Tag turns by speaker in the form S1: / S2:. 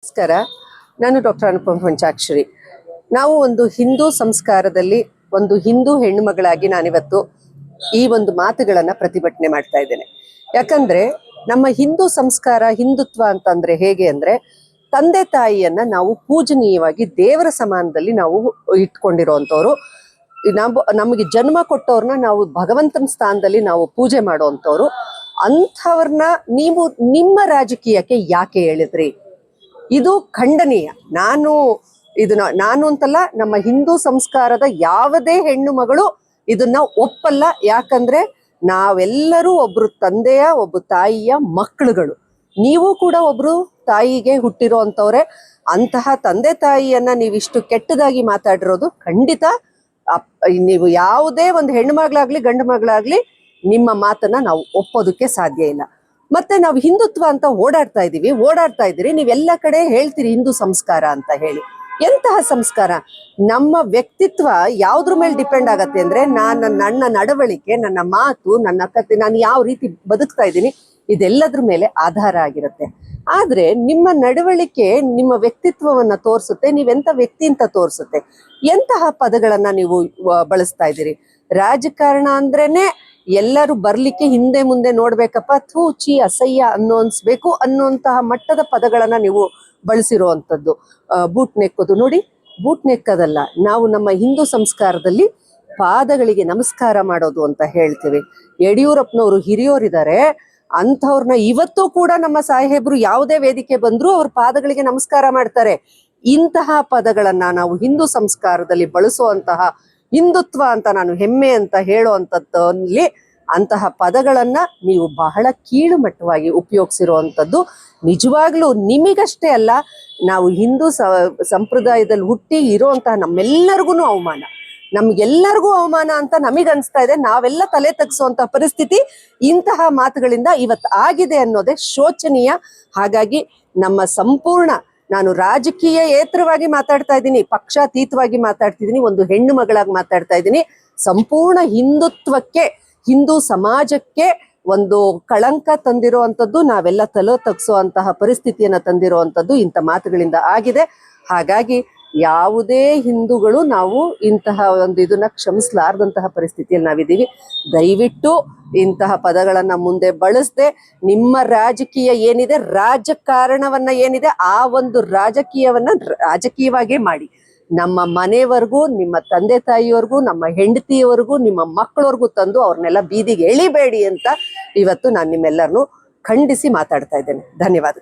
S1: ನಮಸ್ಕಾರ. ನಾನು ಡಾಕ್ಟರ್ ಅನುಪಮ ಪಂಚಾಕ್ಷರಿ. ನಾವು ಒಂದು ಹಿಂದೂ ಸಂಸ್ಕಾರದಲ್ಲಿ ಒಂದು ಹಿಂದೂ ಹೆಣ್ಣು ಮಗಳಾಗಿ ನಾನಿವತ್ತು ಈ ಒಂದು ಮಾತುಗಳನ್ನ ಪ್ರತಿಭಟನೆ ಮಾಡ್ತಾ ಇದ್ದೇನೆ. ಯಾಕಂದ್ರೆ ನಮ್ಮ ಹಿಂದೂ ಸಂಸ್ಕಾರ, ಹಿಂದುತ್ವ ಅಂತಂದ್ರೆ ಹೇಗೆ ಅಂದ್ರೆ, ತಂದೆ ತಾಯಿಯನ್ನ ನಾವು ಪೂಜನೀಯವಾಗಿ ದೇವರ ಸಮಾನದಲ್ಲಿ ನಾವು ಇಟ್ಕೊಂಡಿರೋಂಥವ್ರು. ನಮಗೆ ಜನ್ಮ ಕೊಟ್ಟವ್ರನ್ನ ನಾವು ಭಗವಂತನ ಸ್ಥಾನದಲ್ಲಿ ನಾವು ಪೂಜೆ ಮಾಡೋವಂಥವ್ರು. ಅಂಥವ್ರನ್ನ ನೀವು ನಿಮ್ಮ ರಾಜಕೀಯಕ್ಕೆ ಯಾಕೆ ಹೇಳಿದ್ರಿ? ಇದು ಖಂಡನೀಯ. ನಾನು ಅಂತಲ್ಲ, ನಮ್ಮ ಹಿಂದೂ ಸಂಸ್ಕಾರದ ಯಾವುದೇ ಹೆಣ್ಣು ಮಗಳು ಇದನ್ನ ಒಪ್ಪಲ್ಲ. ಯಾಕಂದ್ರೆ ನಾವೆಲ್ಲರೂ ಒಬ್ರು ತಂದೆಯ, ಒಬ್ಬ ತಾಯಿಯ ಮಕ್ಕಳುಗಳು. ನೀವು ಕೂಡ ಒಬ್ರು ತಾಯಿಗೆ ಹುಟ್ಟಿರೋ ಅಂತವ್ರೆ. ಅಂತಹ ತಂದೆ ತಾಯಿಯನ್ನ ನೀವಿಷ್ಟು ಕೆಟ್ಟದಾಗಿ ಮಾತಾಡಿರೋದು ಖಂಡಿತ ನೀವು ಯಾವುದೇ ಒಂದು ಹೆಣ್ಣು ಮಗಳಾಗ್ಲಿ ಗಂಡು ಮಗಳಾಗ್ಲಿ ನಿಮ್ಮ ಮಾತನ್ನ ನಾವು ಒಪ್ಪೋದಕ್ಕೆ ಸಾಧ್ಯ ಇಲ್ಲ. ಮತ್ತೆ ನಾವು ಹಿಂದುತ್ವ ಅಂತ ಓಡಾಡ್ತಾ ಇದ್ದೀರಿ, ನೀವೆಲ್ಲ ಕಡೆ ಹೇಳ್ತೀರಿ ಹಿಂದೂ ಸಂಸ್ಕಾರ ಅಂತ ಹೇಳಿ. ಎಂತಹ ಸಂಸ್ಕಾರ? ನಮ್ಮ ವ್ಯಕ್ತಿತ್ವ ಯಾವ್ದ್ರ ಮೇಲೆ ಡಿಪೆಂಡ್ ಆಗತ್ತೆ ಅಂದ್ರೆ, ನನ್ನ ನಡವಳಿಕೆ, ನನ್ನ ಮಾತು, ನನ್ನ ಕತೆ, ನಾನು ಯಾವ ರೀತಿ ಬದುಕ್ತಾ ಇದ್ದೀನಿ, ಇದೆಲ್ಲದ್ರ ಮೇಲೆ ಆಧಾರ ಆಗಿರುತ್ತೆ. ಆದ್ರೆ ನಿಮ್ಮ ನಡವಳಿಕೆ ನಿಮ್ಮ ವ್ಯಕ್ತಿತ್ವವನ್ನ ತೋರಿಸುತ್ತೆ, ನೀವೆಂತ ವ್ಯಕ್ತಿ ಅಂತ ತೋರಿಸುತ್ತೆ. ಎಂತಹ ಪದಗಳನ್ನ ನೀವು ಬಳಸ್ತಾ ಇದ್ದೀರಿ? ರಾಜಕಾರಣ ಅಂದ್ರೇನೆ ಎಲ್ಲರೂ ಬರ್ಲಿಕ್ಕೆ ಹಿಂದೆ ಮುಂದೆ ನೋಡ್ಬೇಕಪ್ಪ, ಥೂ ಚಿ ಅಸಹ್ಯ ಅನ್ಸ್ಬೇಕು ಅನ್ನುವಂತಹ ಮಟ್ಟದ ಪದಗಳನ್ನ ನೀವು ಬಳಸಿರುವಂಥದ್ದು. ಬೂಟ್ ನೆಕ್ಕೋದು ನೋಡಿ, ಬೂಟ್ ನೆಕ್ಕದಲ್ಲ. ನಾವು ನಮ್ಮ ಹಿಂದೂ ಸಂಸ್ಕಾರದಲ್ಲಿ ಪಾದಗಳಿಗೆ ನಮಸ್ಕಾರ ಮಾಡೋದು ಅಂತ ಹೇಳ್ತೀವಿ. ಯಡಿಯೂರಪ್ಪನವರು ಹಿರಿಯೋರಿದ್ದಾರೆ, ಅಂಥವ್ರನ್ನ ಇವತ್ತು ಕೂಡ ನಮ್ಮ ಸಾಹೇಬ್ರು ಯಾವುದೇ ವೇದಿಕೆ ಬಂದ್ರು ಅವ್ರ ಪಾದಗಳಿಗೆ ನಮಸ್ಕಾರ ಮಾಡ್ತಾರೆ. ಇಂತಹ ಪದಗಳನ್ನ ನಾವು ಹಿಂದೂ ಸಂಸ್ಕಾರದಲ್ಲಿ ಬಳಸುವಂತಹ ಹಿಂದುತ್ವ ಅಂತ ನಾನು ಹೆಮ್ಮೆ ಅಂತ ಹೇಳುವಂಥದ್ದಲ್ಲಿ ಅಂತಹ ಪದಗಳನ್ನ ನೀವು ಬಹಳ ಕೀಳು ಮಟ್ಟವಾಗಿ ಉಪಯೋಗಿಸಿರುವಂಥದ್ದು ನಿಜವಾಗ್ಲೂ ನಿಮಗಷ್ಟೇ ಅಲ್ಲ, ನಾವು ಹಿಂದೂ ಸಂಪ್ರದಾಯದಲ್ಲಿ ಹುಟ್ಟಿ ಇರೋಂತಹ ನಮ್ಮೆಲ್ಲರಿಗೂ ಅವಮಾನ, ನಮ್ಗೆಲ್ಲರಿಗೂ ಅವಮಾನ ಅಂತ ನಮಗನ್ಸ್ತಾ ಇದೆ. ನಾವೆಲ್ಲ ತಲೆ ತಗ್ಸುವಂತಹ ಪರಿಸ್ಥಿತಿ ಇಂತಹ ಮಾತುಗಳಿಂದ ಇವತ್ತು ಆಗಿದೆ ಅನ್ನೋದೇ ಶೋಚನೀಯ. ಹಾಗಾಗಿ ನಮ್ಮ ಸಂಪೂರ್ಣ, ನಾನು ರಾಜಕೀಯ ಏತರವಾಗಿ ಮಾತಾಡ್ತಾ ಇದ್ದೀನಿ, ಪಕ್ಷಾತೀತವಾಗಿ ಮಾತಾಡ್ತಿದ್ದೀನಿ, ಒಂದು ಹೆಣ್ಣು ಮಗಳಾಗಿ ಮಾತಾಡ್ತಾ ಇದ್ದೀನಿ. ಸಂಪೂರ್ಣ ಹಿಂದುತ್ವಕ್ಕೆ, ಹಿಂದೂ ಸಮಾಜಕ್ಕೆ ಒಂದು ಕಳಂಕ ತಂದಿರುವಂಥದ್ದು, ನಾವೆಲ್ಲ ತಲೆ ತಗ್ಸುವಂತಹ ಪರಿಸ್ಥಿತಿಯನ್ನ ತಂದಿರುವಂಥದ್ದು ಇಂಥ ಮಾತುಗಳಿಂದ ಆಗಿದೆ. ಹಾಗಾಗಿ ಯಾವುದೇ ಹಿಂದೂಗಳು ನಾವು ಇಂತಹ ಒಂದು ಇದನ್ನ ಕ್ಷಮಿಸಲಾರದಂತಹ ಪರಿಸ್ಥಿತಿಯಲ್ಲಿ ನಾವಿದ್ದೀವಿ. ದಯವಿಟ್ಟು ಇಂತಹ ಪದಗಳನ್ನ ಮುಂದೆ ಬಳಸದೆ ನಿಮ್ಮ ರಾಜಕೀಯ ಏನಿದೆ, ರಾಜಕಾರಣವನ್ನ ಏನಿದೆ, ಆ ಒಂದು ರಾಜಕೀಯವನ್ನ ರಾಜಕೀಯವಾಗೇ ಮಾಡಿ. ನಮ್ಮ ಮನೆವರೆಗೂ, ನಿಮ್ಮ ತಂದೆ ತಾಯಿಯವರೆಗೂ, ನಮ್ಮ ಹೆಂಡತಿಯವರೆಗೂ, ನಿಮ್ಮ ಮಕ್ಕಳವರೆಗೂ ತಂದು ಅವ್ರನ್ನೆಲ್ಲ ಬೀದಿಗೆ ಎಳಿಬೇಡಿ ಅಂತ ಇವತ್ತು ನಾನು ನಿಮ್ಮೆಲ್ಲರನ್ನು ಖಂಡಿಸಿ ಮಾತಾಡ್ತಾ ಇದ್ದೇನೆ. ಧನ್ಯವಾದ.